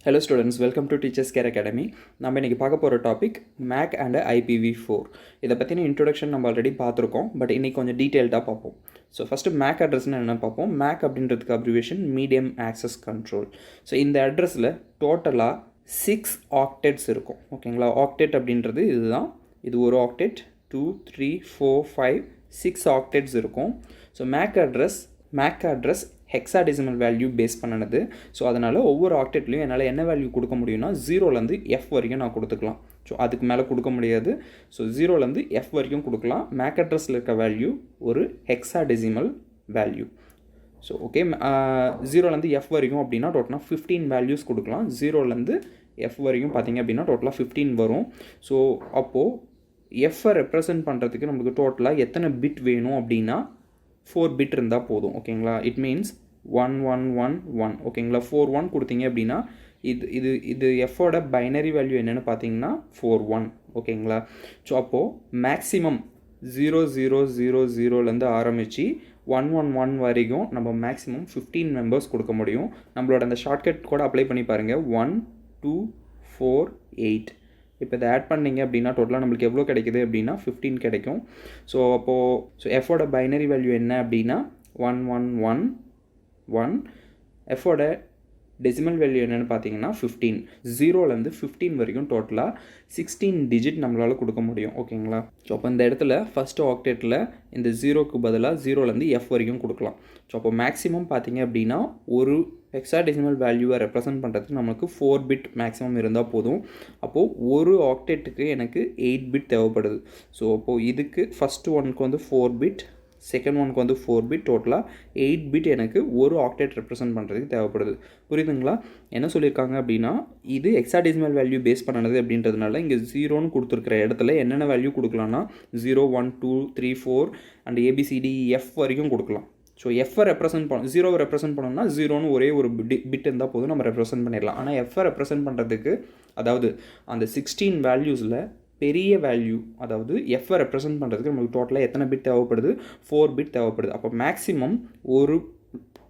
Hello students, welcome to Teachers Care Academy. நம்ம இன்னைக்கு பார்க்க போகிற டாபிக் MAC and IPv4. இதை பற்றின இன்ட்ரொடக்ஷன் நம்ம ஆல்ரெடி பார்த்துருக்கோம், பட் இன்னைக்கு கொஞ்சம் டீட்டெயில்டாக பார்ப்போம். ஸோ ஃபஸ்ட்டு MAC அட்ரஸ்னு என்ன பார்ப்போம். MAC அப்படின்றதுக்கு abbreviation medium access control. So இந்த அட்ரஸில் டோட்டலாக 6 ஆக்டெட்ஸ் இருக்கும். ஓகேங்களா, ஆக்டெட் அப்படின்றது இதுதான். இது ஒரு ஆக்டெட், 2 3 4 5 6 ஆக்டெட்ஸ் இருக்கும். So MAC address hexadecimal value base பண்ணினது. ஸோ அதனால் ஒவ்வொரு ஆக்டெட்லையும் என்னால் என்ன வேல்யூ கொடுக்க முடியும்னா 0லேருந்து F வரைக்கும் நான் கொடுத்துக்கலாம். ஸோ அதுக்கு மேலே கொடுக்க முடியாது. ஸோ 0லேருந்து F வரைக்கும் கொடுக்கலாம். MAC அட்ரஸில் இருக்க வேல்யூ ஒரு ஹெக்ஸாடெசிமல் வேல்யூ. ஸோ ஓகே, 0லேருந்து F வரைக்கும் அப்படின்னா டோட்டலாக 15 வேல்யூஸ் கொடுக்கலாம். 0லேருந்து F வரைக்கும் பார்த்திங்க அப்படின்னா டோட்டலாக 15 வரும். ஸோ அப்போது F-ஐ ரெப்ரசன்ட் பண்ணுறதுக்கு நமக்கு டோட்டலாக எத்தனை பிட் வேணும் அப்படின்னா 4 பிட் இருந்தால் போதும். ஓகேங்களா, இட் மீன்ஸ் 1 1 1 1. ஓகேங்களா, 4 1 கொடுத்தீங்க அப்படின்னா இது எஃபோட பைனரி வேல்யூ என்னென்னு பார்த்தீங்கன்னா 4 1. ஓகேங்களா, ஸோ அப்போது மேக்ஸிமம் 0 0 0 0லேருந்து ஆரம்பித்து 1 1 1 வரைக்கும் நம்ம மேக்ஸிமம் 15 மெம்பர்ஸ் கொடுக்க முடியும். நம்மளோட அந்த ஷார்ட்கட் கூட அப்ளை பண்ணி பாருங்கள். 1 2 4 8. இப்போ இதை ஆட் பண்ணிங்க அப்படின்னா டோட்டலாக நம்மளுக்கு எவ்வளோ கிடைக்குது அப்படின்னா 15 கிடைக்கும். ஸோ அப்போது எஃபோட பைனரி வேல்யூ என்ன அப்படின்னா 1 1 1 1. எஃபோட டெசிமல் வேல்யூ என்னென்னு பார்த்தீங்கன்னா 15. 0லேருந்து 15 வரைக்கும் டோட்டலாக 16 டிஜிட் நம்மளால் கொடுக்க முடியும். ஓகேங்களா, ஸோ அப்போ இந்த இடத்துல ஃபஸ்ட்டு ஆக்டேட்டில் இந்த 0க்கு பதிலாக 0லேருந்து F வரைக்கும் கொடுக்கலாம். ஸோ அப்போ மேக்ஸிமம் பார்த்தீங்க அப்படின்னா ஒரு ஹெக்ஸாடெசிமல் வேல்யூவை ரெப்ரசன்ட் பண்ணுறதுக்கு நமக்கு 4 பிட் மேக்ஸிமம் இருந்தால் போதும். அப்போது ஒரு ஆக்டேட்டுக்கு எனக்கு 8 பிட் தேவைப்படுது. ஸோ அப்போது இதுக்கு ஃபஸ்ட்டு ஒனுக்கு வந்து 4 பிட், செகண்ட் ஒனுக்கு வந்து 4 பிட், டோட்டலாக 8 பிட் எனக்கு ஒரு ஆக்டேட் ரெப்ரசன்ட் பண்ணுறதுக்கு தேவைப்படுது. புரியுதுங்களா? என்ன சொல்லியிருக்காங்க அப்படின்னா இது ஹெக்ஸாடெசிமல் வேல்யூ பேஸ் பண்ணது அப்படின்றதுனால இங்கே 0ன்னு கொடுத்துருக்கிற இடத்துல என்னென்ன வேல்யூ கொடுக்கலாம்னா 0 1 2 3 4 அண்ட் ABCDEF வரைக்கும் கொடுக்கலாம். ஸோ எஃப்ஐ ரெப்ரசென்ட் பண்ண 0வை ரெப்ரசென்ட் பண்ணோம்னா 0ன்னு ஒரே ஒரு பிட் இருந்தால் போதும், நம்ம ரெப்ரசென்ட் பண்ணிடலாம். ஆனால் எஃப்ஐ ரெப்ரசென்ட் பண்ணுறதுக்கு அதாவது அந்த 16 வேல்யூஸில் பெரிய வேல்யூ அதாவது எஃப்ஐ ரெப்ரசென்ட் பண்ணுறதுக்கு நமக்கு டோட்டலாக எத்தனை பிட் தேவைப்படுது? 4 பிட் தேவைப்படுது. அப்போ மேக்ஸிமம்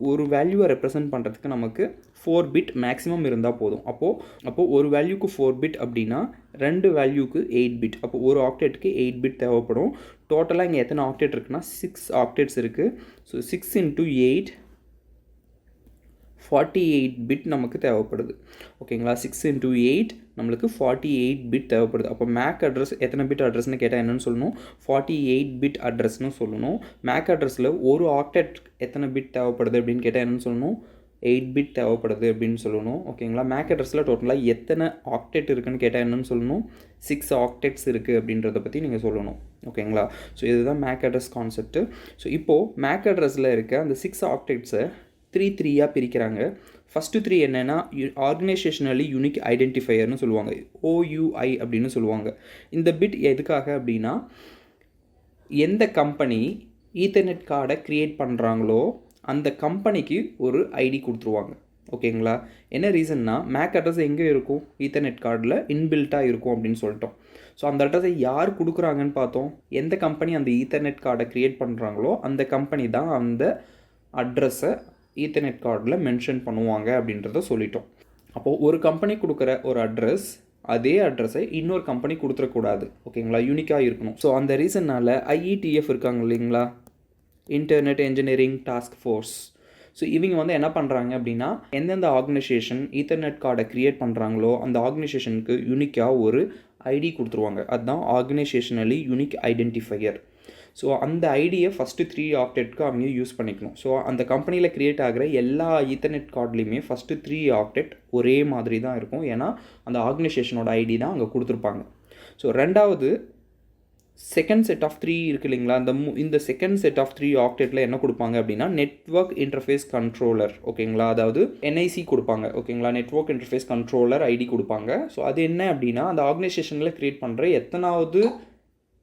ஒரு வேல்யூவை ரெப்ரசென்ட் பண்ணுறதுக்கு நமக்கு 4 பிட் மேக்ஸிமம் இருந்தால் போதும். அப்போது ஒரு வேல்யூக்கு 4 பிட் அப்படின்னா 2 வேல்யூக்கு 8 பிட். அப்போது ஒரு ஆக்டேட்டுக்கு 8 பிட் தேவைப்படும். டோட்டலாக இங்கே எத்தனை ஆக்டேட் இருக்குன்னா 6 ஆக்டேட்ஸ் இருக்குது. ஸோ 6 × 8 48 பிட் நமக்கு தேவைப்படுது. ஓகேங்களா, 6 × 8 நம்மளுக்கு 48 பிட் தேவைப்படுது. அப்போ MAC அட்ரஸ் எத்தனை பிட் அட்ரஸ்னு கேட்டால் என்னென்னு சொல்லணும்? 48 பிட் அட்ரஸ்னு சொல்லணும். MAC அட்ரஸில் ஒரு ஆக்டெட் எத்தனை பிட் தேவைப்படுது அப்படின்னு கேட்டால் என்னென்னு சொல்லணும்? 8 பிட் தேவைப்படுது அப்படின்னு சொல்லணும். ஓகேங்களா, MAC அட்ரஸில் டோட்டலாக எத்தனை ஆக்டெட் இருக்குன்னு கேட்டால் என்னென்னு சொல்லணும்? 6 ஆக்டெட்ஸ் இருக்குது அப்படின்றத பற்றி நீங்கள் சொல்லணும். ஓகேங்களா, ஸோ இதுதான் MAC அட்ரஸ் கான்செப்ட்டு. ஸோ இப்போது MAC அட்ரஸில் இருக்க அந்த 6 ஆக்டெட்ஸை 3 பிரிக்கிறாங்க. ஃபஸ்ட்டு 3 என்னென்னா ஆர்கனைசேஷனலி யூனிக் ஐடென்டிஃபையர்னு சொல்லுவாங்க, OUI அப்படின்னு சொல்லுவாங்க. இந்த பிட் எதுக்காக அப்படின்னா எந்த கம்பெனி ஈத்தர்நெட் கார்டை க்ரியேட் பண்ணுறாங்களோ அந்த கம்பெனிக்கு ஒரு ஐடி கொடுத்துருவாங்க. ஓகேங்களா, என்ன ரீசன்னா MAC அட்ரஸ் எங்கே இருக்கும்? ஈத்தர்நெட் கார்டில் இன்பில்ட்டாக இருக்கும் அப்படின்னு சொல்லிட்டோம். ஸோ அந்த அட்ரஸை யார் கொடுக்குறாங்கன்னு பார்த்தோம். எந்த கம்பெனி அந்த ஈத்தர்நெட் கார்டை க்ரியேட் பண்ணுறாங்களோ அந்த கம்பெனி தான் அந்த அட்ரஸை ஈத்தர்நெட் கார்டில் மென்ஷன் பண்ணுவாங்க அப்படின்றத சொல்லிட்டோம். அப்போது ஒரு கம்பெனி கொடுக்குற ஒரு அட்ரஸ் அதே அட்ரஸை இன்னொரு கம்பெனி கொடுத்துடக்கூடாது. ஓகேங்களா, யூனிக்காக இருக்கணும். ஸோ அந்த ரீசன்னால் IETF இருக்காங்க இல்லைங்களா, internet engineering task force. So இவங்க வந்து என்ன பண்ணுறாங்க அப்படின்னா எந்தெந்த ஆர்கனைசேஷன் ஈத்தர்நெட் கார்டை க்ரியேட் பண்ணுறாங்களோ அந்த ஆர்கனைசேஷனுக்கு யூனிக்காக ஒரு ஐடி கொடுத்துருவாங்க. அதுதான் ஆர்கனைசேஷனலி யூனிக் ஐடென்டிஃபையர். ஸோ அந்த ஐடியை ஃபஸ்ட்டு 3 ஆக்டெட்க்கு அவங்க யூஸ் பண்ணிக்கணும். ஸோ அந்த கம்பெனியில் க்ரியேட் ஆகிற எல்லா ஈத்தர்நெட் கார்ட்லேயுமே ஃபஸ்ட்டு 3 ஆக்டெட் ஒரே மாதிரி தான் இருக்கும். ஏன்னா அந்த ஆர்கனைசேஷனோட ஐடி தான் அங்கே கொடுத்துருப்பாங்க. ஸோ ரெண்டாவது செகண்ட் செட் ஆஃப் 3 இருக்குது இல்லைங்களா, இந்த செகண்ட் செட் ஆஃப் 3 ஆக்டெட்டில் என்ன கொடுப்பாங்க அப்படின்னா நெட்வொர்க் இன்டர்ஃபேஸ் கண்ட்ரோலர். ஓகேங்களா, அதாவது NIC கொடுப்பாங்க. ஓகேங்களா, நெட்வொர்க் இன்டர்ஃபேஸ் கண்ட்ரோலர் ஐடி கொடுப்பாங்க. ஸோ அது என்ன அப்படின்னா அந்த ஆர்கனைசேஷனில் க்ரியேட் பண்ணுற எத்தனாவது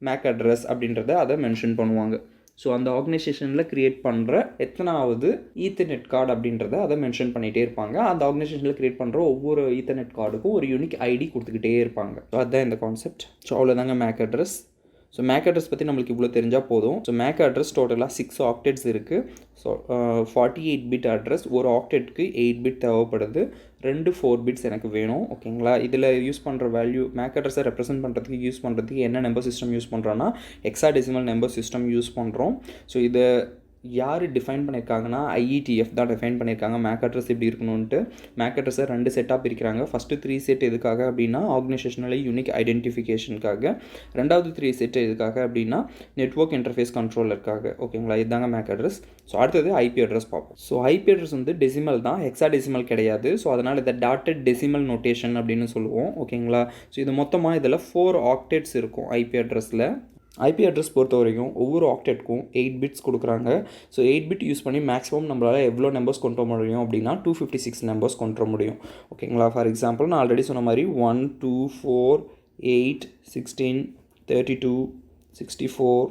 MAC அட்ரஸ் அப்படின்றத அதை மென்ஷன் பண்ணுவாங்க. ஸோ அந்த ஆர்கனைசேஷனில் க்ரியேட் பண்ணுற எத்தனாவது ஈத்தர்நெட் கார்டு அப்படின்றத அதை மென்ஷன் பண்ணிகிட்டே இருப்பாங்க. அந்த ஆர்கனைசேஷனில் க்ரியேட் பண்ணுற ஒவ்வொரு ஈத்தர்நெட் கார்டுக்கும் ஒரு யூனிக் ஐடி கொடுத்துக்கிட்டே இருப்பாங்க. ஸோ அதுதான் இந்த கான்செப்ட். ஸோ அவ்வளோதாங்க MAC address. So MAC address பற்றி நம்மளுக்கு இவ்வளோ தெரிஞ்சால் போதும். ஸோ மேக் அட்ரஸ் டோட்டலாக 6 ஆக்டெட்ஸ் இருக்குது. ஸோ 48 பிட் அட்ரஸ், ஒரு ஆக்டெட்க்கு 8 பிட் தேவைப்படுது. 4 பிட்ஸ் எனக்கு வேணும். ஓகேங்களா? இதில் யூஸ் பண்ணுற வேல்யூ மேக் அட்ரஸை ரெப்ரசென்ட் பண்ணுறதுக்கு யூஸ் பண்ணுறதுக்கு என்ன நம்பர் சிஸ்டம் யூஸ் பண்ணுறோன்னா ஹெக்ஸாடெசிமல் நம்பர் சிஸ்டம் யூஸ் பண்ணுறோம். ஸோ இதை யார் டிஃபைன் பண்ணியிருக்காங்கன்னா IETF தான் டிஃபைன் பண்ணியிருக்காங்க மேக் அட்ரஸ் எப்படி இருக்கணும்ன்ட்டு. மேக் அட்ரஸை 2 செட்டாக பிரிக்கிறாங்க. ஃபஸ்ட்டு 3 செட் எதுக்காக அப்படின்னா ஆர்கனைசேஷனலி யூனிக் ஐடென்டிஃபிகேஷனுக்காக. ரெண்டாவது 3 செட் எதுக்காக அப்படின்னா நெட்வொர்க் இன்டர்ஃபேஸ் கண்ட்ரோலருக்காக. ஓகேங்களா? இதுதாங்க மேக் அட்ரஸ். ஸோ அடுத்தது IP அட்ரஸ் பார்ப்போம். ஸோ IP அட்ரஸ் வந்து டெசிமல் தான், ஹெக்ஸாடெசிமல் கிடையாது. ஸோ அதனால் இதை டாட்டட் டெசிமல் நோட்டேஷன் அப்படின்னு சொல்லுவோம். ஓகேங்களா? ஸோ இது மொத்தமாக இதில் 4 ஆக்டெட்ஸ் இருக்கும் IP அட்ரஸில். IP அட்ரஸ் பொறுத்த வரைக்கும் ஒவ்வொரு ஆக்டெட்க்கும் 8 பிட்ஸ் கொடுக்குறாங்க. ஸோ 8 பிட் யூஸ் பண்ணி மேக்ஸிமம் நம்மளால் எவ்வளோ நம்பர்ஸ் கொண்டு வர முடியும் அப்படின்னா 256 நம்பர்ஸ் கொண்டு வர முடியும். ஓகேங்களா? ஃபார் எக்ஸாம்பிள் நான் ஆல்ரெடி சொன்ன மாதிரி 1, 2, 4, 8, 16, 32, 64,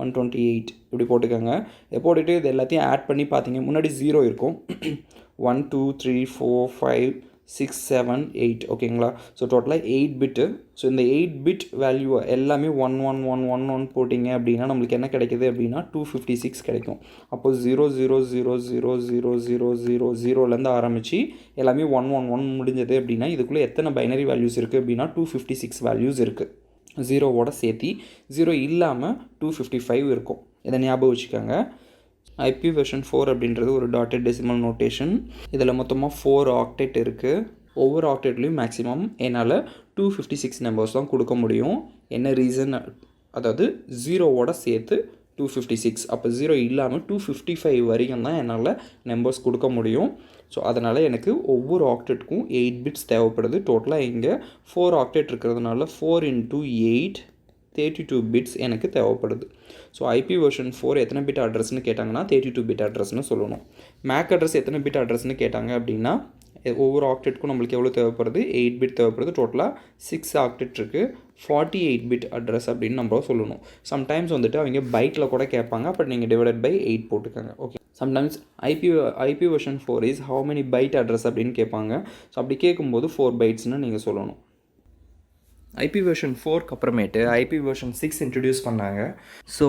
128 இப்படி போட்டுக்கோங்க. இதை போட்டுட்டு இது எல்லாத்தையும் ஆட் பண்ணி பார்த்தீங்க முன்னாடி 0 இருக்கும். 1, 2, 3, 4, 5, 6, 7, 8. ஓகேங்களா? ஸோ டோட்டலாக 8 பிட்டு. ஸோ இந்த 8 பிட் வேல்யூ எல்லாமே 1, 1, 1, 1, 1 போட்டிங்க அப்படின்னா நம்மளுக்கு என்ன கிடைக்குது அப்படின்னா 256 கிடைக்கும். அப்போது 0, 0, 0, 0, 0, 0, 0, 0லேருந்து ஆரம்பித்து எல்லாமே 1, 1, 1 முடிஞ்சது அப்படின்னா இதுக்குள்ளே எத்தனை பைனரி வேல்யூஸ் இருக்குது அப்படின்னா 256 வேல்யூஸ் இருக்குது. 0வோட சேர்த்தி 0 இல்லாமல் 255 இருக்கும். இதை ஞாபகம் வச்சுக்கோங்க. IP வெர்ஷன் 4 அப்படின்றது ஒரு டாட்டட் டெசிமல் நோட்டேஷன். இதில் மொத்தமாக 4 ஆக்டெட் இருக்குது. ஒவ்வொரு ஆக்டெட்லேயும் மேக்ஸிமம் என்னால் 256 நம்பர்ஸ் தான் கொடுக்க முடியும். என்ன ரீசன், அதாவது 0வோட சேர்த்து 256, அப்போ 0 இல்லாமல் 255 வரைக்கும் தான் என்னால் நம்பர்ஸ் கொடுக்க முடியும். ஸோ அதனால் எனக்கு ஒவ்வொரு ஆக்டெட்டுக்கும் 8 பிட்ஸ் தேவைப்படுது. டோட்டலாக இங்கே 4 ஆக்டெட் இருக்கிறதுனால 4 × 8 32 பிட்ஸ் எனக்கு தேவைப்படுது. ஸோ IP வெர்ஷன் 4 எத்தனை பிட் அட்ரஸ்னு கேட்டாங்கன்னா 32 பிட் அட்ரஸ்னு சொல்லணும். மேக் அட்ரஸ் எத்தனை பிட் அட்ரஸ்னு கேட்டாங்க அப்படின்னா ஒவ்வொரு ஆக்டெட்டுக்கும் நம்மளுக்கு எவ்வளோ தேவைப்படுது, 8 பிட் தேவைப்படுது. டோட்டலாக 6 ஆக்டெட் இருக்குது. 48 பிட் அட்ரஸ் அப்படின்னு நம்ம சொல்லணும். சம்டைம்ஸ் வந்துட்டு அவங்க பைட்டில் கூட கேட்பாங்க. பட் நீங்கள் டிவைடட் பை 8 போட்டுக்கோங்க. Okay. Sometimes IP version 4 is how many byte address அப்படின்னு கேட்பாங்க. ஸோ அப்படி கேட்கும்போது 4 பைட்ஸ்னு நீங்கள் சொல்லணும். IP வெர்ஷன் 4க்கு அப்புறமேட்டு IP வெர்ஷன் 6 இன்ட்ரடியூஸ் பண்ணாங்க. ஸோ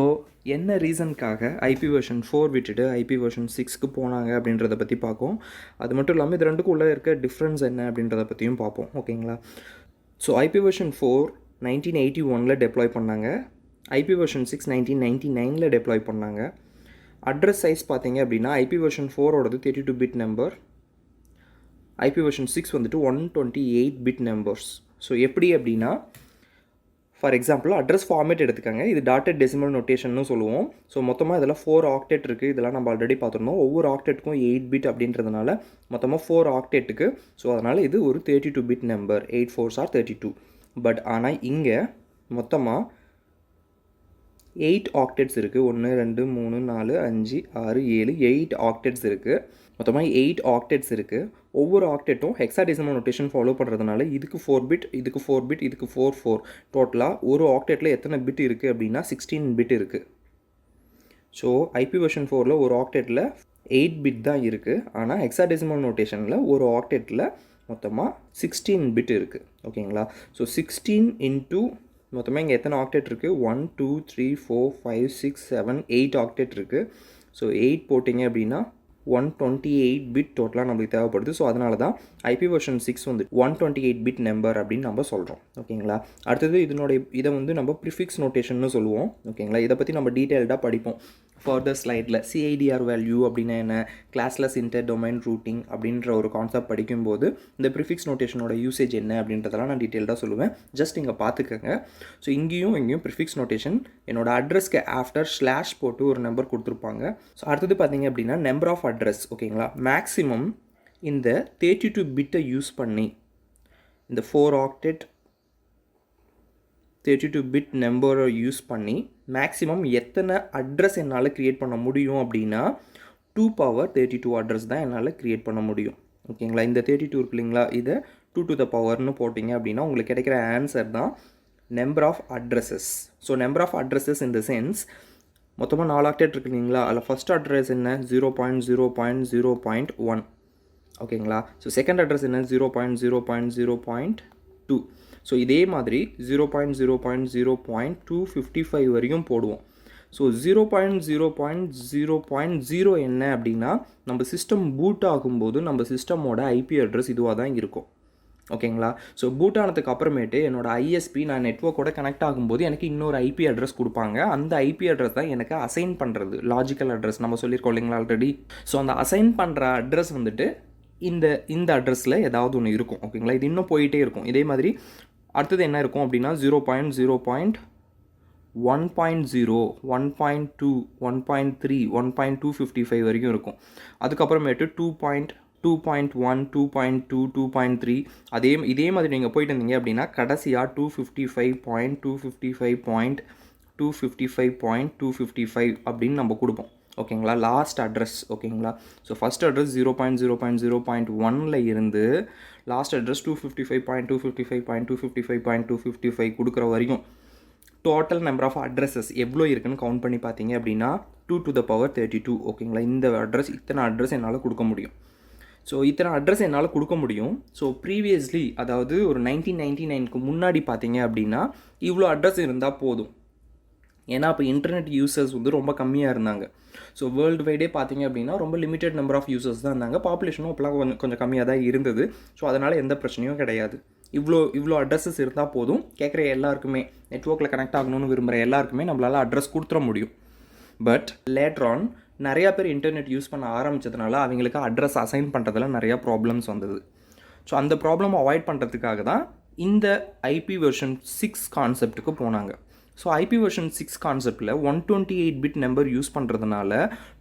என்ன ரீசனுக்காக IP வெர்ஷன் 4 விட்டுட்டு IP வெர்ஷன் 6க்கு போனாங்க அப்படின்றத பற்றி பார்ப்போம். அது மட்டும் இல்லாமல் இது ரெண்டுக்கும் உள்ளே இருக்க டிஃப்ரென்ஸ் என்ன அப்படின்றத பற்றியும் பார்ப்போம். ஓகேங்களா? ஸோ IP வெர்ஷன் 4 1981 டெப்ளாய் பண்ணாங்க. IP வெர்ஷன் 6 1999 டெப்ளாய் பண்ணாங்க. அட்ரஸ் சைஸ் பார்த்தீங்க அப்படின்னா IP வெர்ஷன் 4ஓடது 32 பிட் நம்பர். IP வெர்ஷன் 6 வந்துட்டு 128 பிட் நம்பர்ஸ். ஸோ எப்படி அப்படின்னா ஃபார் எக்ஸாம்பிள் அட்ரஸ் ஃபார்மேட் எடுத்துக்கோங்க. இது டாட்டட் டெசிமல் நோட்டேஷன்னு சொல்லுவோம். ஸோ மொத்தமாக இதில் 4 ஆக்டெட் இருக்குது. இதெல்லாம் நம்ம ஆல்ரெடி பார்த்துருந்தோம். ஒவ்வொரு ஆக்டெட்டுக்கும் 8 பிட் அப்படின்றதுனால மொத்தமாக 4 ஆக்டெட்டுக்கு. ஸோ அதனால் இது ஒரு 32 bit number. 8 4s are 32. But ஆனால் இங்கே மொத்தமாக 8 ஆக்டெட்ஸ் இருக்குது. 1 2 3 4 5 6 7 8 ஆக்டெட்ஸ் இருக்குது. மொத்தமாக 8 ஆக்டெட்ஸ் இருக்குது. ஒவ்வொரு ஆக்டெட்டும் ஹெக்ஸாடெசிமல் நோட்டேஷன் ஃபாலோ பண்ணுறதுனால இதுக்கு 4 பிட், இதுக்கு 4 பிட், இதுக்கு 4 4. டோட்டலாக ஒரு ஆக்டெட்டில் எத்தனை பிட் இருக்குது அப்படின்னா 16 பிட் இருக்குது. ஸோ IP வெர்ஷன் 4ல் ஒரு ஆக்டெட்டில் 8 பிட் தான் இருக்குது. ஆனால் ஹெக்ஸாடெசிமல் நோட்டேஷனில் ஒரு ஆக்டெட்டில் மொத்தமாக 16 பிட் இருக்குது. ஓகேங்களா? ஸோ 16 இன்ட்டு மொத்தமாக இங்கே எத்தனை ஆக்டெட் இருக்குது? 1 2 3 4 5 6 7 8 ஆக்டெட் இருக்குது. ஸோ 8 போட்டிங்க அப்படின்னா 128 பிட் டோட்டலாக நம்மளுக்கு தேவைப்படுது. ஸோ அதனால தான் IP வெர்ஷன் 6 வந்து 128 பிட் நம்பர் அப்படின்னு நம்ம சொல்கிறோம். ஓகேங்களா? அடுத்தது இதை வந்து நம்ம ப்ரிஃபிக்ஸ் நோட்டேஷன்னு சொல்லுவோம். ஓகேங்களா? இதை பற்றி நம்ம டீட்டெயில்டாக படிப்போம் ஃபர்தர் ஸ்லைடில். CIDR வேல்யூ அப்படின்னா என்ன, கிளாஸ்லெஸ் இன்டர் டொமைன் ரூட்டிங் அப்படின்ற ஒரு கான்செப்ட் படிக்கும்போது இந்த ப்ரிஃபிக்ஸ் நோட்டேஷனோட யூசேஜ் என்ன அப்படின்றதெல்லாம் நான் டீட்டெயில்டாக சொல்லுவேன். ஜஸ்ட் இங்கே பார்த்துக்கோங்க. ஸோ இங்கேயும் ப்ரிஃபிக்ஸ் நோட்டேஷன் என்னோட அட்ரஸ்க்கு ஆஃப்டர் ஸ்லாஷ் போட்டு ஒரு நம்பர் கொடுத்துருப்பாங்க. ஸோ அடுத்தது பார்த்தீங்க அப்படின்னா நம்பர் ஆஃப் அட்ரஸ். ஓகேங்களா? மேக்ஸிமம் இந்த 32 பிட்டை யூஸ் பண்ணி இந்த 4 ஆக்டெட் 32 பிட் நம்பரை யூஸ் பண்ணி மேக்ஸிமம் எத்தனை அட்ரஸ் என்னால் க்ரியேட் பண்ண முடியும் அப்படின்னா 2 power 32 அட்ரஸ் தான் என்னால் க்ரியேட் பண்ண முடியும். ஓகேங்களா? இந்த 32 இருக்கு இல்லைங்களா, இதை 2 to the powerன்னு போட்டிங்க அப்படின்னா உங்களுக்கு கிடைக்கிற ஆன்சர் தான் number of addresses. So number of addresses in the sense மொத்தமாக 4 ஆக்டெட் இருக்கு இல்லைங்களா, அதில் ஃபஸ்ட் அட்ரஸ் என்ன 0.0.0.1. ஓகேங்களா? ஸோ செகண்ட் அட்ரஸ் என்ன 0.0.0.2. ஸோ இதே மாதிரி 0.0.0.255 வரைக்கும் போடுவோம். ஸோ 0.0.0.0 என்ன அப்படின்னா நம்ம சிஸ்டம் பூட் ஆகும்போது நம்ம சிஸ்டமோட ஐபி அட்ரஸ் இதுவாக தான் இருக்கும். ஓகேங்களா? ஸோ பூட் ஆனதுக்கு அப்புறமேட்டு என்னோடய ஐஎஸ்பி நான் நெட்வொர்க்கோட கனெக்ட் ஆகும்போது எனக்கு இன்னொரு ஐபி அட்ரஸ் கொடுப்பாங்க. அந்த ஐபி அட்ரஸ் தான் எனக்கு அசைன் பண்ணுறது, லாஜிக்கல் அட்ரஸ் நம்ம சொல்லியிருக்கோம் இல்லைங்களா ஆல்ரெடி. ஸோ அந்த அசைன் பண்ணுற அட்ரஸ் வந்துட்டு இந்த அட்ரஸில் ஏதாவது ஒன்று இருக்கும். ஓகேங்களா? இது இன்னும் போயிட்டே இருக்கும். இதே மாதிரி அடுத்தது என்ன இருக்கும் அப்படின்னா 0.0.1.0 1.2 1.3 1.255 வரைக்கும் இருக்கும். அதுக்கப்புறமேட்டு 2.1 2.2 2.3 இதே மாதிரி நீங்கள் போயிட்டு இருந்தீங்க அப்படின்னா கடைசியாக 255.255.255.255 அப்படின்னு நம்ம கொடுப்போம். ஓகேங்களா? Last address. ஓகேங்களா? ஸோ ஃபஸ்ட் அட்ரஸ் 0.0.0.1ல் இருந்து லாஸ்ட் அட்ரஸ் 255.255.255.255 கொடுக்குற வரைக்கும் டோட்டல் நம்பர் ஆஃப் அட்ரஸஸ் எவ்வளோ இருக்குன்னு கவுண்ட் பண்ணி பார்த்தீங்க அப்படின்னா 2 to the power 32. ஓகேங்களா? இந்த அட்ரஸ் இத்தனை அட்ரஸ் என்னால் கொடுக்க முடியும். ஸோ இத்தனை அட்ரஸ் என்னால் கொடுக்க முடியும். ஸோ ப்ரீவியஸ்லி அதாவது ஒரு 1999க்கு முன்னாடி பார்த்தீங்க அப்படின்னா இவ்வளோ அட்ரஸ் இருந்தால் போதும். ஏன்னா அப்போ இன்டர்நெட் யூசர்ஸ் வந்து ரொம்ப கம்மியாக இருந்தாங்க. ஸோ வேர்ல்டு வைடே பார்த்தீங்க அப்படின்னா ரொம்ப லிமிட்டட் நம்பர் ஆஃப் யூசர்ஸ் தான் இருந்தாங்க. பாப்புலேஷனும் அப்போலாம் கொஞ்சம் கம்மியாக தான் இருந்தது. ஸோ அதனால் எந்த பிரச்சனையும் கிடையாது. இவ்வளோ அட்ரஸஸ் இருந்தால் போதும். கேட்குற எல்லாருக்குமே, நெட்வொர்க்கில் கனெக்ட் ஆகணும்னு விரும்புகிற எல்லாருக்குமே நம்மளால் அட்ரஸ் கொடுத்துட முடியும். பட் லேட்டர் ஆன் நிறையா பேர் இன்டர்நெட் யூஸ் பண்ண ஆரம்பித்ததுனால அவங்களுக்கு அட்ரஸ் அசைன் பண்ணுறதுல நிறையா ப்ராப்ளம்ஸ் வந்தது. ஸோ அந்த ப்ராப்ளம் அவாய்ட் பண்ணுறதுக்காக தான் இந்த ஐபி வெர்ஷன் 6 கான்செப்ட்டுக்கு போனாங்க. ஸோ ஐபி வெர்ஷன் 6 கான்செப்டில் 128 பிட் நம்பர் யூஸ் பண்ணுறதுனால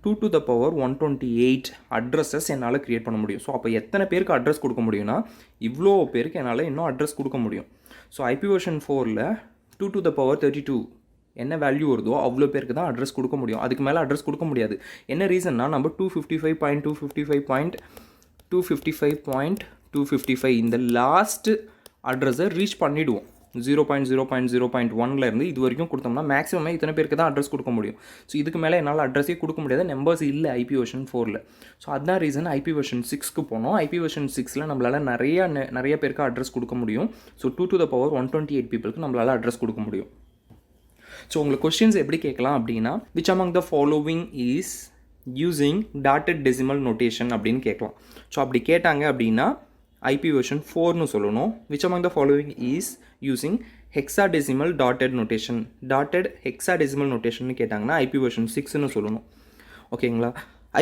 2 to the power 128 அட்ரஸஸ் என்னால் க்ரியேட் பண்ண முடியும். ஸோ அப்போ எத்தனை பேருக்கு அட்ரஸ் கொடுக்க முடியும்னா இவ்வளோ பேருக்கு என்னால் இன்னும் அட்ரஸ் கொடுக்க முடியும். ஸோ ஐபி வெர்ஷன் 4ல் 2 to the power 32 என்ன வேல்யூ வருதோ அவ்வளோ பேருக்கு தான் அட்ரஸ் கொடுக்க முடியும். அதுக்கு மேலே அட்ரஸ் கொடுக்க முடியாது. என்ன ரீசன்னா நம்ம 255.255.255 இந்த லாஸ்ட் அட்ரஸை ரீச் பண்ணிவிடுவோம். 0.0.0.1லேருந்து இது வரைக்கும் கொடுத்தோம்னா மேக்ஸிமமே இத்தனை பேருக்கு தான் அட்ரஸ் கொடுக்க முடியும். ஸோ இதுக்கு மேலே என்னால் அட்ரஸே கொடுக்க முடியாது, நம்பர்ஸ் இல்லை ஐபி வெர்ஷன் 4ல். ஸோ அதுதான் ரீசன் ஐபி வெர்ஷன் 6க்கு போனோம். ஐபி வெர்ஷன் 6ல் நம்மளால் நிறைய பேருக்கு அட்ரஸ் கொடுக்க முடியும். ஸோ 2 to the power 128 பீப்புளுக்கு நம்மளால் அட்ரஸ் கொடுக்க முடியும். ஸோ உங்களுக்கு கொஸ்டின்ஸ் எப்படி கேட்கலாம் அப்படின்னா which among the following is using dotted decimal notation அப்படின்னு கேட்கலாம். ஸோ அப்படி கேட்டாங்க அப்படின்னா ஐபி வெர்ஷன் 4னு சொல்லணும். Which among the following is using hexadecimal dotted notation, dotted hexadecimal notation கேட்டாங்கன்னா ஐபி வெர்ஷன் 6னு சொல்லணும். ஓகேங்களா?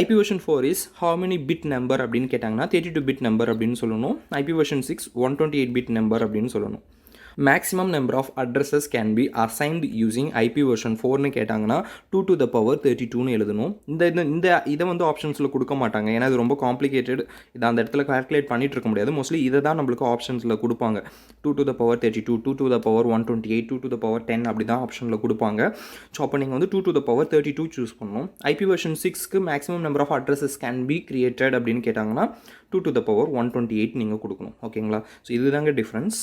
IP version 4 is how many bit number அப்படின்னு கேட்டாங்கன்னா 32 பிட் நம்பர் அப்படின்னு சொல்லணும். ஐபி வெர்ஷன் 6 128 பிட் நம்பர் அப்படின்னு சொல்லணும். Maximum number of addresses can be assigned using IP version 4னு கேட்டாங்கன்னா 2 to the power 32னு எழுதணும். இதை வந்து ஆப்ஷன்ஸில் கொடுக்க மாட்டாங்க. ஏன்னா இது ரொம்ப காம்ப்ளிகேட்டட். இதை அந்த இடத்துல கால்குலேட் பண்ணிட்டு இருக்க முடியாது. மோஸ்ட்லி இதை தான் நம்மளுக்கு ஆப்ஷன்ஸில் கொடுப்பாங்க. 2 to the power 32, 2 to the power 128, 2 to the power 10 அப்படி தான் ஆப்ஷனில் கொடுப்பாங்க. ஸோ அப்போ நீங்கள் வந்து 2 to the power 32 சூஸ் பண்ணணும். ஐபி வெர்ஷன் 6க்கு maximum number of addresses can be created அப்படின்னு கேட்டாங்கன்னா 2 to the power 128 நீங்கள் கொடுக்கணும். ஓகேங்களா? ஸோ இதுதாங்க டிஃப்ரென்ஸ்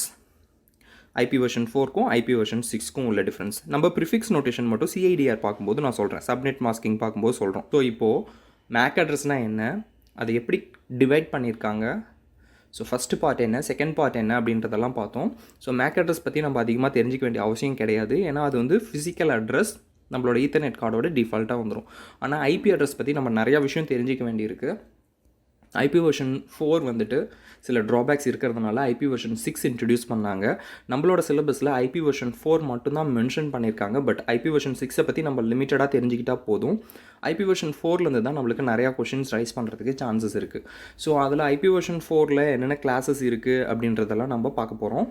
ஐபி வெர்ஷன் 4க்கும் ஐபி வெர்ஷன் 6க்கும் உள்ள டிஃப்ரென்ஸ். நம்ம ப்ரிஃபிக்ஸ் நோட்டேஷன் மட்டும் சிஐடிஆர் பார்க்கும்போது நான் சொல்கிறேன், சப்நெட் மாஸ்கிங் பார்க்கும்போது சொல்கிறோம். ஸோ இப்போது மேக் அட்ரஸ்னால் என்ன, அதை எப்படி டிவைட் பண்ணியிருக்காங்க, ஸோ ஃபஸ்ட்டு பார்ட் என்ன, செகண்ட் பார்ட் என்ன அப்படின்றதெல்லாம் பார்த்தோம். ஸோ மேக் அட்ரஸ் பற்றி நம்ம அதிகமாக தெரிஞ்சிக்க வேண்டிய அவசியம் கிடையாது. ஏன்னா அது வந்து ஃபிசிக்கல் அட்ரஸ் நம்மளோட ஈத்தர்நெட் கார்டோட டிஃபால்ட்டாக வந்துடும். ஆனால் ஐபி அட்ரஸ் பற்றி நம்ம நிறையா விஷயம் தெரிஞ்சிக்க வேண்டியிருக்கு. ஐபி வெர்ஷன் 4 வந்துட்டு சில ட்ராபேக்ஸ் இருக்கிறதுனால ஐபி வெர்ஷன் 6 இன்ட்ரடியூஸ் பண்ணாங்க. நம்மளோட சிலபஸில் ஐபி வெர்ஷன் 4 மட்டும்தான் மென்ஷன் பண்ணியிருக்காங்க. பட் ஐபி வெர்ஷன் 6 பற்றி நம்ம லிமிட்டடாக தெரிஞ்சுக்கிட்டால் போதும். ஐபி வெர்ஷன் 4லேருந்து தான் நம்மளுக்கு நிறையா கொஷின்ஸ் ரைஸ் பண்ணுறதுக்கு சான்சஸ் இருக்குது. ஸோ அதில் ஐபி வெர்ஷன் 4ல் என்னென்ன கிளாஸஸ் இருக்குது அப்படின்றதெல்லாம் நம்ம பார்க்க போகிறோம்.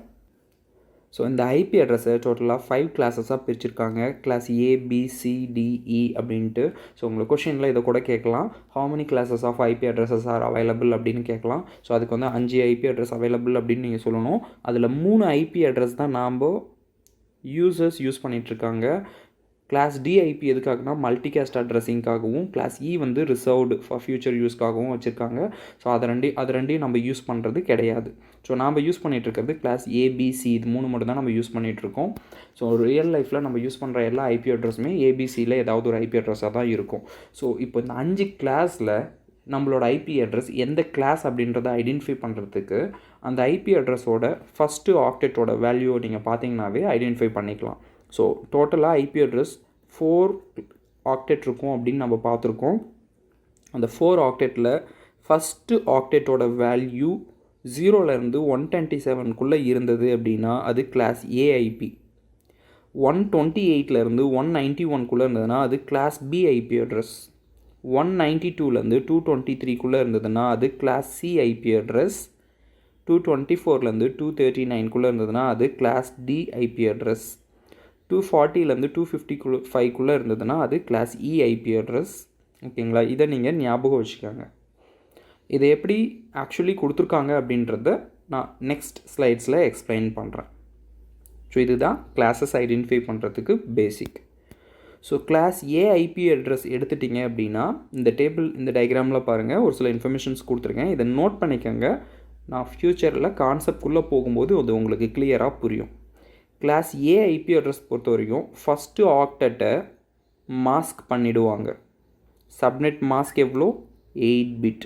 ஸோ இந்த ஐபி அட்ரஸை டோட்டலாக 5 கிளாஸஸாக பிரிச்சிருக்காங்க. Class A, B, C, D, E அப்படின்ட்டு. ஸோ உங்களுக்கு கொஷினில் இதை கூட கேட்கலாம், how many classes of IP addresses are available அப்படின்னு கேட்கலாம். ஸோ அதுக்கு வந்து 5 ஐபி அட்ரஸ் அவைலபிள் அப்படின்னு நீங்கள் சொல்லணும். அதில் 3 ஐபி அட்ரஸ் தான் நாம் யூசர்ஸ் யூஸ் பண்ணிகிட்ருக்காங்க. கிளாஸ் D ஐபி எதுக்காகனா மல்டிகாஸ்ட் அட்ரஸிங்காகவும், கிளாஸ் E வந்து ரிசர்வ்டு ஃபார் ஃபியூச்சர் யூஸ்க்காகவும் வச்சுருக்காங்க. ஸோ அது ரெண்டையும் நம்ம யூஸ் பண்ணுறது கிடையாது. ஸோ நாம் யூஸ் பண்ணிகிட்ருக்கிறது கிளாஸ் A, B, C இது 3 மட்டும் தான் நம்ம யூஸ் பண்ணிகிட்ருக்கோம். ஸோ ரியல் லைஃப்பில் நம்ம யூஸ் பண்ணுற எல்லா ஐபி அட்ரஸுமே ABCயில் ஏதாவது ஒரு ஐபி அட்ரஸாக தான் இருக்கும். ஸோ இப்போ இந்த 5 கிளாஸில் நம்மளோட ஐபி அட்ரஸ் எந்த கிளாஸ் அப்படின்றத ஐடென்டிஃபை பண்ணுறதுக்கு அந்த ஐபி அட்ரஸோட ஃபஸ்ட்டு ஆக்டெட்டோட வேல்யூவை நீங்கள் பார்த்தீங்கன்னாவே ஐடென்டிஃபை பண்ணிக்கலாம். ஸோ டோட்டலாக ஐபி அட்ரஸ் 4 ஆக்டெட் இருக்கும் அப்படின்னு நம்ம பார்த்துருக்கோம். அந்த 4 ஆக்டெட்டில் ஃபஸ்ட்டு ஆக்டெட்டோட வேல்யூ 0லேருந்து 127க்குள்ளே இருந்தது அப்படின்னா அது கிளாஸ் ஏஐபி. 128லேருந்து 191க்குள்ளே இருந்ததுன்னா அது கிளாஸ் பி ஐபி அட்ரஸ். 192லேருந்து 223க்குள்ளே இருந்ததுன்னா அது கிளாஸ் சி ஐபி அட்ரஸ். 224லேருந்து 239க்குள்ளே இருந்ததுன்னா அது கிளாஸ் டி ஐபி அட்ரஸ். 240லேருந்து 255க்குள்ளே இருந்ததுன்னா அது கிளாஸ் இ ஐபி அட்ரஸ். ஓகேங்களா? இதை நீங்கள் ஞாபகம் வச்சுக்கோங்க. இதை எப்படி ஆக்சுவலி கொடுத்துருக்காங்க அப்படின்றத நான் நெக்ஸ்ட் ஸ்லைட்ஸில் எக்ஸ்பிளைன் பண்ணுறேன். ஸோ இதுதான் கிளாஸஸ் ஐடென்டிஃபை பண்ணுறதுக்கு பேசிக். ஸோ கிளாஸ் ஏ ஐபி அட்ரஸ் எடுத்துட்டிங்க அப்படின்னா இந்த டேபிள் இந்த டயக்ராமில் பாருங்கள், ஒரு சில இன்ஃபர்மேஷன்ஸ் கொடுத்துருக்கேன். இதை நோட் பண்ணிக்கோங்க. நான் ஃப்யூச்சரில் கான்செப்ட்குள்ளே போகும்போது அது உங்களுக்கு கிளியராக புரியும். கிளாஸ் ஏ ஐபி அட்ரஸ் பொறுத்த வரைக்கும் ஃபஸ்ட்டு ஆக்டெட்டை மாஸ்க் பண்ணிவிடுவாங்க. சப்நெட் மாஸ்க் எவ்வளோ? 8 பிட்.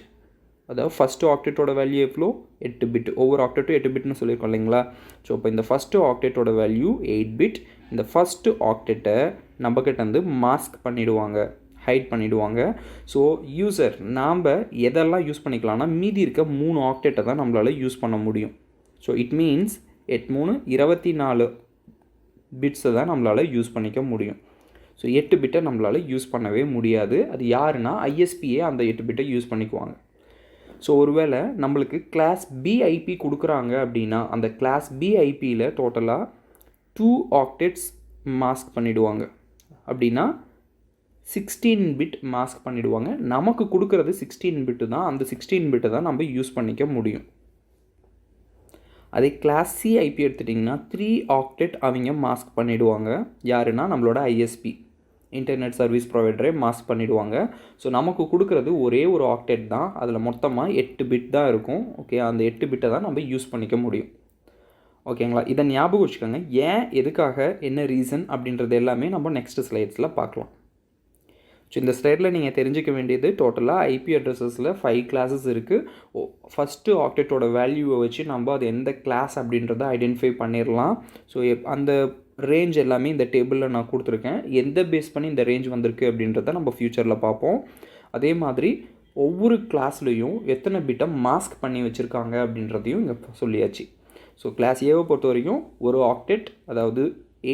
அதாவது ஃபஸ்ட்டு ஆக்டெட்டோட வேல்யூ எவ்வளோ? 8 பிட். ஒவ்வொரு ஆக்டெட்டும் 8 பிட்னு சொல்லியிருக்கோம் இல்லைங்களா? ஸோ இப்போ இந்த ஃபஸ்ட்டு ஆக்டெட்டோட வேல்யூ 8 பிட். இந்த ஃபஸ்ட்டு ஆக்டெட்டை நம்மக்கிட்ட வந்து மாஸ்க் பண்ணிவிடுவாங்க, ஹைட் பண்ணிவிடுவாங்க. ஸோ யூசர் நாம் எதெல்லாம் யூஸ் பண்ணிக்கலாம்னா மீதி இருக்க 3 ஆக்டெட்டை தான் நம்மளால் யூஸ் பண்ண முடியும். ஸோ இட் மீன்ஸ் 8 3 24 பிட்ஸை தான் நம்மளால் யூஸ் பண்ணிக்க முடியும். ஸோ 8 பிட்டை நம்மளால் யூஸ் பண்ணவே முடியாது. அது யாருன்னா ஐஎஸ்பியே அந்த 8 பிட்டை யூஸ் பண்ணிக்குவாங்க. ஸோ ஒருவேளை நம்மளுக்கு கிளாஸ் பி ஐபி கொடுக்குறாங்க அப்படின்னா அந்த கிளாஸ் பி ஐபியில் டோட்டலாக 2 ஆக்டெட்ஸ் மாஸ்க் பண்ணிவிடுவாங்க. அப்படின்னா 16 பிட் மாஸ்க் பண்ணிவிடுவாங்க. நமக்கு கொடுக்குறது 16 பிட்டு தான். அந்த 16 பிட்டை தான் நம்ம யூஸ் பண்ணிக்க முடியும். அதே கிளாஸ் சி ஐபி எடுத்துட்டிங்கன்னா 3 ஆக்டெட் அவங்க மாஸ்க் பண்ணிவிடுவாங்க. யாருன்னா நம்மளோட ஐஎஸ்பி, இன்டர்நெட் சர்வீஸ் ப்ரொவைடரே மாஸ்க் பண்ணிவிடுவாங்க. ஸோ நமக்கு கொடுக்குறது ஒரே ஒரு ஆக்டெட் தான். அதில் மொத்தமாக 8 பிட் தான் இருக்கும். ஓகே, அந்த 8 பிட்டை தான் நம்ம யூஸ் பண்ணிக்க முடியும். ஓகேங்களா? இதை ஞாபகம் வச்சுக்கோங்க. ஏன், எதுக்காக, என்ன ரீசன் அப்படின்றது எல்லாமே நம்ம நெக்ஸ்ட் ஸ்லைட்ஸில் பார்க்கலாம். ஸோ இந்த ஸ்லைடில் நீங்கள் தெரிஞ்சிக்க வேண்டியது டோட்டலாக ஐபி அட்ரஸஸில் 5 கிளாஸஸ் இருக்குது. ஃபஸ்ட்டு ஆக்டெட்டோட வேல்யூவை வச்சு நம்ம அது எந்த கிளாஸ் அப்படின்றத ஐடென்டிஃபை பண்ணிடலாம். ஸோ அந்த ரேஞ்ச் எல்லாமே இந்த டேபிளில் நான் கொடுத்துருக்கேன். எந்த பேஸ் பண்ணி இந்த ரேஞ்ச் வந்திருக்கு அப்படின்றத நம்ம ஃப்யூச்சரில் பார்ப்போம். அதே மாதிரி ஒவ்வொரு கிளாஸ்லேயும் எத்தனை பிட்டை மாஸ்க் பண்ணி வச்சுருக்காங்க அப்படின்றதையும் இங்கே சொல்லியாச்சு. ஸோ கிளாஸ் ஏவை பொறுத்த வரைக்கும் ஒரு ஆக்டெட், அதாவது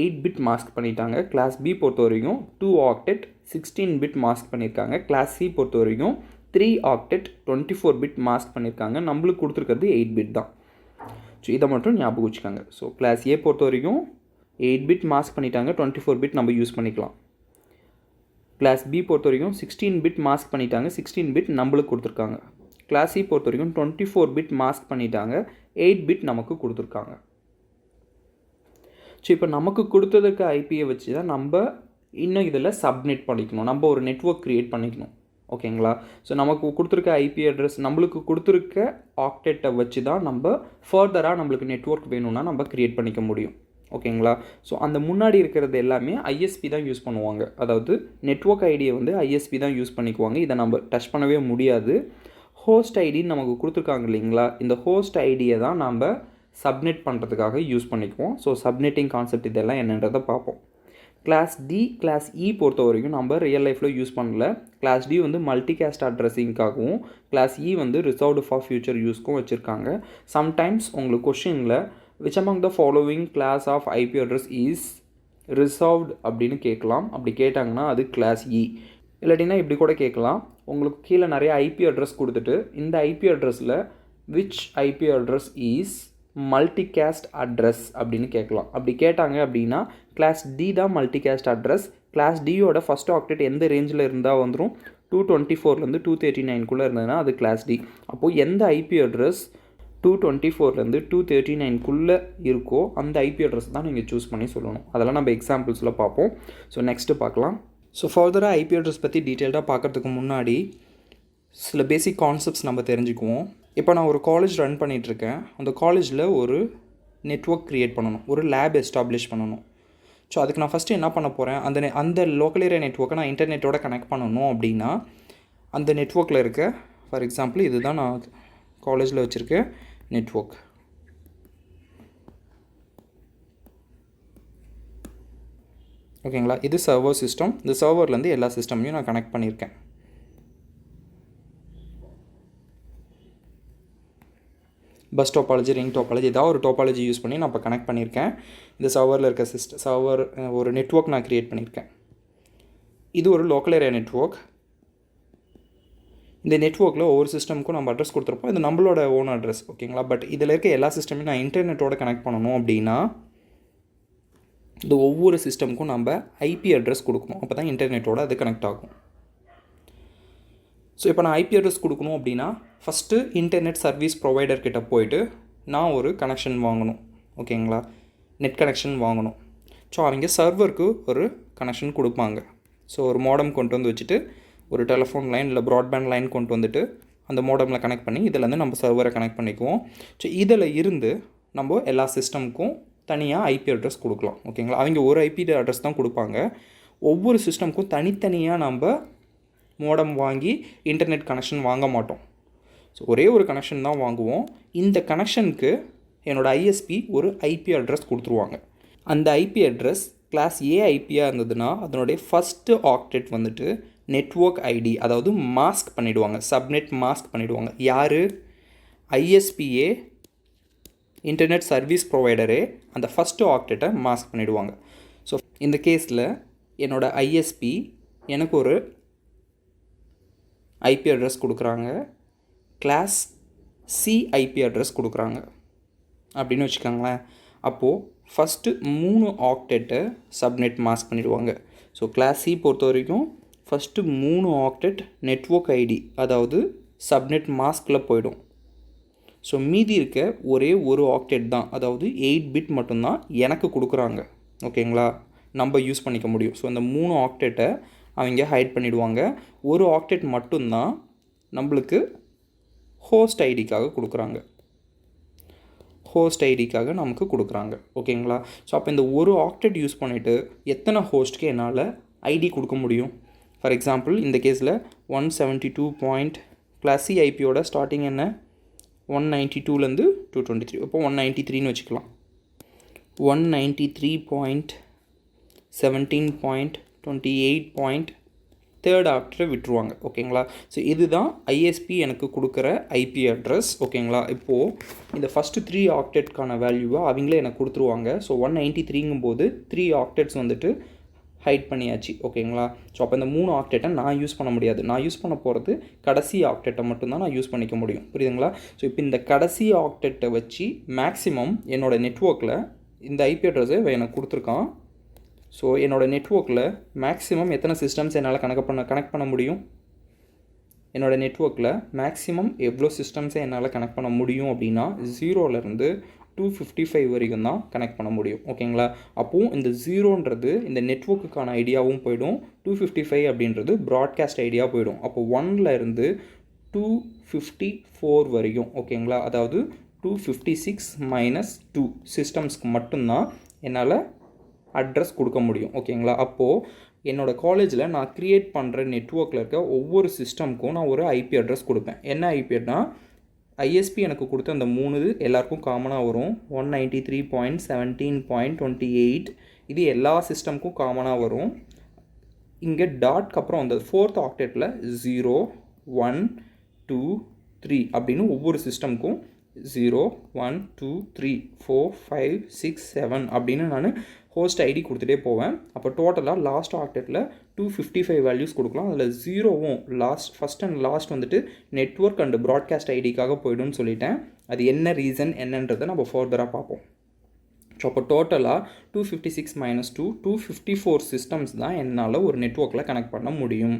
8 பிட் மாஸ்க் பண்ணிட்டாங்க. கிளாஸ் பி பொறுத்த வரைக்கும் 2 ஆக்டெட் 16 பிட் மாஸ்க் பண்ணியிருக்காங்க. கிளாஸ் சி பொறுத்த வரைக்கும் 3 ஆக்டெட் 24 பிட் மாஸ்க் பண்ணியிருக்காங்க. நம்மளுக்கு கொடுத்துருக்கிறது 8 பிட் தான். ஸோ இதை மட்டும் ஞாபகம் வச்சுக்காங்க. ஸோ கிளாஸ் ஏ பொறுத்த வரைக்கும் 8 பிட் மாஸ்க் பண்ணிட்டாங்க, 24 பிட் நம்ம யூஸ் பண்ணிக்கலாம். கிளாஸ் பி பொறுத்த வரைக்கும் 16 பிட் மாஸ்க் பண்ணிட்டாங்க, 16 பிட் நம்மளுக்கு கொடுத்துருக்காங்க. கிளாஸ் சி பொறுத்த வரைக்கும் 24 பிட் மாஸ்க் பண்ணிட்டாங்க, 8 பிட் நமக்கு கொடுத்துருக்காங்க. ஸோ இப்போ நமக்கு கொடுத்ததுக்கு ஐபியை வச்சு தான் நம்ம இன்னும் இதில் சப்நெட் பண்ணிக்கணும். நம்ம ஒரு நெட்வொர்க் க்ரியேட் பண்ணிக்கணும். ஓகேங்களா? ஸோ நமக்கு கொடுத்துருக்க ஐபி அட்ரஸ், நம்மளுக்கு கொடுத்துருக்க ஆக்டெட்டை வச்சு தான் நம்ம ஃபர்தராக நம்மளுக்கு நெட்வொர்க் வேணும்னா நம்ம க்ரியேட் பண்ணிக்க முடியும். ஓகேங்களா? ஸோ அந்த முன்னாடி இருக்கிறது எல்லாமே ஐஎஸ்பி தான் யூஸ் பண்ணுவாங்க. அதாவது நெட்வொர்க் ஐடியை வந்து ஐஎஸ்பி தான் யூஸ் பண்ணிக்குவாங்க. இதை நம்ம டச் பண்ணவே முடியாது. ஹோஸ்ட் ஐடின்னு நமக்கு கொடுத்துருக்காங்க இல்லைங்களா? இந்த ஹோஸ்ட் ஐடியை தான் நம்ம சப்நெட் பண்ணுறதுக்காக யூஸ் பண்ணிக்குவோம். ஸோ சப்நெட்டிங் கான்செப்ட் இதெல்லாம் என்னன்றதை பார்ப்போம். கிளாஸ் டி, கிளாஸ் இ பொறுத்த வரைக்கும் நம்ம ரியல் லைஃப்பில் யூஸ் பண்ணல. கிளாஸ் டி வந்து மல்டிகாஸ்ட் அட்ரஸிங்காகவும், கிளாஸ் இ வந்து ரிசர்வ்டு ஃபார் ஃபியூச்சர் யூஸ்க்கும் வச்சுருக்காங்க. சம்டைம்ஸ் உங்களுக்கு கொஷினில் which among the following class of IP address is reserved அப்படின்னு கேட்கலாம். அப்படி கேட்டாங்கன்னா அது கிளாஸ் இ. இல்லாட்டினா இப்படி கூட கேட்கலாம். உங்களுக்கு கீழே நிறைய ஐபி அட்ரஸ் கொடுத்துட்டு இந்த ஐபி அட்ரஸில் which IP address is multicast address அப்படின்னு கேட்கலாம். அப்படி கேட்டாங்க அப்படின்னா கிளாஸ் டி தான் மல்டிகாஸ்ட் அட்ரஸ். கிளாஸ் டியோட ஃபஸ்ட் ஆக்டெட் எந்த ரேஞ்சில் இருந்தால் வந்துடும்? 224லேருந்து 239க்குள்ளே இருந்ததுன்னா அது கிளாஸ் டி. அப்போது எந்த ஐபி அட்ரஸ் 224லேருந்து 239க்குள்ளே இருக்கோ அந்த ஐபி அட்ரஸ் தான் நீங்கள் சூஸ் பண்ணி சொல்லணும். அதெல்லாம் நம்ம எக்ஸாம்பிள்ஸில் பார்ப்போம். ஸோ நெக்ஸ்ட்டு பார்க்கலாம். ஸோ ஃபர்தராக ஐபி அட்ரஸ் பற்றி டீட்டெயில்டாக பார்க்குறதுக்கு முன்னாடி சில பேசிக் கான்செப்ட்ஸ் நம்ம தெரிஞ்சுக்குவோம். இப்போ நான் ஒரு காலேஜ் ரன் பண்ணிகிட்ருக்கேன். அந்த காலேஜில் ஒரு நெட்வொர்க் க்ரியேட் பண்ணணும், ஒரு லேப் எஸ்டாப்ளிஷ் பண்ணணும். ஸோ அதுக்கு நான் ஃபஸ்ட்டு என்ன பண்ண போகிறேன், அந்த லோக்கல் ஏரியா நெட்வொர்க்கை நான் இன்டர்நெட்டோட கனெக்ட் பண்ணணும் அப்படின்னா அந்த நெட்வொர்க்கில் இருக்க ஃபார் எக்ஸாம்பிள் இதுதான் நான் காலேஜில் வச்சுருக்க நெட்வொர்க். ஓகேங்களா, இது சர்வர் சிஸ்டம். இந்த சர்வர்லேருந்து எல்லா சிஸ்டமையும் நான் கனெக்ட் பண்ணியிருக்கேன். பஸ் டோபாலஜி, ரிங் டோபாலஜி, ஏதாவது ஒரு டோபாலஜி யூஸ் பண்ணி நான் இப்போ கனெக்ட் பண்ணியிருக்கேன். இந்த சர்வரில் இருக்க சர்வர் ஒரு நெட்வொர்க் நான் க்ரியேட் பண்ணியிருக்கேன். இது ஒரு லோக்கல் ஏரியா நெட்வொர்க். இந்த நெட்வொர்க்கில் ஒவ்வொரு சிஸ்டமுக்கும் நம்ம அட்ரஸ் கொடுத்துருப்போம். இது நம்மளோட ஓன் அட்ரஸ். ஓகேங்களா, பட் இதில் இருக்க எல்லா சிஸ்டமையும் நான் இன்டர்நெட்டோட கனெக்ட் பண்ணணும் அப்படின்னா இந்த ஒவ்வொரு சிஸ்டமுக்கும் நம்ம ஐபி அட்ரஸ் கொடுக்கணும். அப்போ தான் இன்டர்நெட்டோட அது கனெக்ட் ஆகும். ஸோ இப்போ நான் ஐபி அட்ரஸ் கொடுக்கணும் அப்படின்னா ஃபஸ்ட்டு இன்டர்நெட் சர்வீஸ் ப்ரொவைடர்கிட்ட போயிட்டு நான் ஒரு கனெக்ஷன் வாங்கணும். ஓகேங்களா, நெட் கனெக்ஷன் வாங்கணும். ஸோ அவங்க சர்வருக்கு ஒரு கனெக்ஷன் கொடுப்பாங்க. ஸோ ஒரு மோடம் கொண்டு வந்து வச்சுட்டு ஒரு டெலிஃபோன் லைன் இல்லை ப்ராட்பேண்ட் லைன் கொண்டு வந்துட்டு அந்த மோடமில் கனெக்ட் பண்ணி இதிலேருந்து நம்ம சர்வரை கனெக்ட் பண்ணிக்குவோம். ஸோ இதில் இருந்து நம்ம எல்லா சிஸ்டமுக்கும் தனியாக ஐபி அட்ரஸ் கொடுக்கலாம். ஓகேங்களா, அவங்க ஒரு ஐபி அட்ரஸ் தான் கொடுப்பாங்க. ஒவ்வொரு சிஸ்டமுக்கும் தனித்தனியாக நம்ம மோடம் வாங்கி இன்டர்நெட் கனெக்ஷன் வாங்க மாட்டோம். ஸோ ஒரே ஒரு கனெக்ஷன் தான் வாங்குவோம். இந்த கனெக்ஷனுக்கு என்னோடய ஐஎஸ்பி ஒரு ஐபி அட்ரஸ் கொடுத்துருவாங்க. அந்த ஐபி அட்ரஸ் கிளாஸ் ஏ ஐபியாக இருந்ததுன்னா அதனுடைய ஃபஸ்ட்டு ஆக்டெட் வந்துட்டு நெட்வொர்க் ஐடி, அதாவது மாஸ்க் பண்ணிவிடுவாங்க, சப்நெட் மாஸ்க் பண்ணிவிடுவாங்க. யார்? ஐஎஸ்பிஏ, இன்டர்நெட் சர்வீஸ் ப்ரொவைடரே அந்த ஃபஸ்ட்டு ஆக்டெட்டை மாஸ்க் பண்ணிவிடுவாங்க. ஸோ இந்த கேஸில் என்னோடய ஐஎஸ்பி எனக்கு ஒரு ஐபி அட்ரஸ் கொடுக்குறாங்க, கிளாஸ் சி ஐபி அட்ரஸ் கொடுக்குறாங்க அப்படின்னு வச்சுக்கோங்களேன். அப்போது ஃபஸ்ட்டு 3 ஆக்டெட்டை சப்நெட் மாஸ்க் பண்ணிடுவாங்க. ஸோ கிளாஸ் சி பொறுத்த வரைக்கும் ஃபஸ்ட்டு 3 ஆக்டெட் நெட்வொர்க் ஐடி, அதாவது சப்நெட் மாஸ்கில் போயிடும். ஸோ மீதி இருக்க ஒரே ஒரு ஆக்டெட் தான், அதாவது 8 பிட் மட்டும்தான் எனக்கு கொடுக்குறாங்க. ஓகேங்களா, நம்ம யூஸ் பண்ணிக்க முடியும். ஸோ இந்த 3 ஆக்டெட்டை அவங்க ஹைட் பண்ணிவிடுவாங்க. ஒரு ஆக்டெட் மட்டும்தான் நம்மளுக்கு ஹோஸ்ட் ஐடிக்காக கொடுக்குறாங்க. ஹோஸ்ட் ஐடிக்காக நமக்கு கொடுக்குறாங்க. ஓகேங்களா, ஸோ அப்போ இந்த ஒரு ஆக்டெட் யூஸ் பண்ணிவிட்டு எத்தனை ஹோஸ்ட்டுக்கு என்னால் ஐடி கொடுக்க முடியும்? ஃபார் எக்ஸாம்பிள் இந்த கேஸில் 172. கிளாஸ் சி ஐபியோட ஸ்டார்டிங் என்ன? 192லேருந்து 223. அப்போ 193ன்னு வச்சுக்கலாம். 193.17.28. தேர்ட் ஆக்டரை விட்டுருவாங்க. ஓகேங்களா, ஸோ இதுதான் ஐஎஸ்பி எனக்கு கொடுக்குற ஐபி அட்ரஸ். ஓகேங்களா, இப்போது இந்த ஃபஸ்ட்டு 3 ஆக்டெட்கான வேல்யூவை அவங்களே எனக்கு கொடுத்துருவாங்க. ஸோ 193ங்கும்போது 3 ஆக்டெட்ஸ் வந்துட்டு ஹைட் பண்ணியாச்சு. ஓகேங்களா, ஸோ அப்போ இந்த 3 ஆக்டெட்டை நான் யூஸ் பண்ண முடியாது. நான் யூஸ் பண்ண போகிறது கடைசி ஆக்டெட்டை மட்டும்தான் நான் யூஸ் பண்ணிக்க முடியும். புரியுதுங்களா? ஸோ இப்போ இந்த கடைசி ஆக்டெட்டை வச்சு மேக்ஸிமம் என்னோடய நெட்வொர்க்கில் இந்த ஐபி அட்ரஸை எனக்கு கொடுத்துருக்கான். ஸோ என்னோடய நெட்வொர்க்கில் மேக்ஸிமம் எத்தனை சிஸ்டம்ஸ் என்னால் கனெக்ட் பண்ண முடியும்? என்னோடய நெட்வொர்க்கில் மேக்ஸிமம் எவ்வளோ சிஸ்டம்ஸை என்னால் கனெக்ட் பண்ண முடியும் அப்படின்னா 0லேருந்து 255 வரைக்கும் தான் கனெக்ட் பண்ண முடியும். ஓகேங்களா, அப்போது இந்த 0ன்றது இந்த நெட்வொர்க்குக்கான ஐடியாவும் போயிடும், 255 அப்படின்றது ப்ராட்காஸ்ட் ஐடியா போயிடும். அப்போது 1லேருந்து 254 வரைக்கும். ஓகேங்களா, அதாவது 256 - 2 சிஸ்டம்ஸ்க்கு மட்டும்தான் என்னால் அட்ரஸ் கொடுக்க முடியும். ஓகேங்களா, அப்போது என்னோடய காலேஜில் நான் க்ரியேட் பண்ணுற நெட்வொர்க்கில் இருக்க ஒவ்வொரு சிஸ்டமுக்கும் நான் ஒரு ஐபி அட்ரஸ் கொடுப்பேன். என்ன ஐபினா ஐஎஸ்பி எனக்கு கொடுத்த அந்த 3 எல்லாருக்கும் காமனாக வரும். 193.17.28 இது எல்லா சிஸ்டமுக்கும் காமனாக வரும். இங்கே டாட்க்கு அப்புறம் அந்த 4th ஆக்டெட்டில் 0, 1, 2, 3 அப்படின்னு ஒவ்வொரு சிஸ்டமுக்கும் 0, 1, 2, 3, 4, 5, 6, 7 அப்படின்னு நான் ஹோஸ்ட் ஐடி கொடுத்துட்டே போவேன். அப்போ டோட்டலாக லாஸ்ட் ஆக்டெட்டில் 255 வேல்யூஸ் கொடுக்கலாம். அதில் 0வும் ஃபஸ்ட் அண்ட் லாஸ்ட் வந்துட்டு நெட்வொர்க் அண்ட் ப்ராட்காஸ்ட் ஐடிக்காக போய்டும்னு சொல்லிட்டேன். அது என்ன ரீசன் என்னன்றதை நம்ம ஃபர்தராக பார்ப்போம். ஸோ அப்போ டோட்டலாக 256 - 2 254 சிஸ்டம்ஸ் தான் என்னால் ஒரு நெட்வொர்க்கில் கனெக்ட் பண்ண முடியும்.